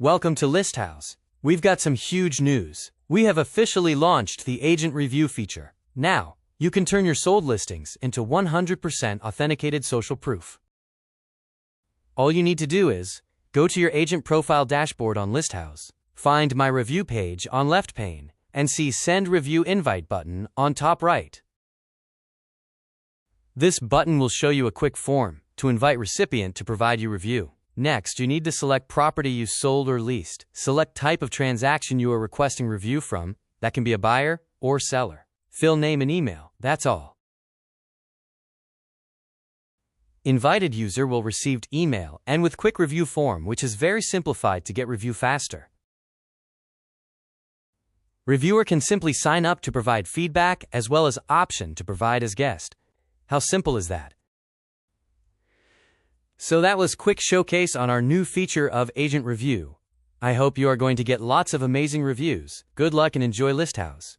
Welcome to List Houze. We've got some huge news. We have officially launched the agent review feature. Now, you can turn your sold listings into 100% authenticated social proof. All you need to do is go to your agent profile dashboard on ListHouze, find My Review page on left pane, and see Send Review Invite button on top right. This button will show you a quick form to invite recipient to provide you review. Next, you need to select property you sold or leased. Select type of transaction you are requesting review from. That can be a buyer or seller. Fill name and email. That's all. Invited user will receive email and with quick review form, which is very simplified to get review faster. Reviewer can simply sign up to provide feedback as well as option to provide as guest. How simple is that? So that was quick showcase on our new feature of Agent Review. I hope you are going to get lots of amazing reviews. Good luck and enjoy ListHouze.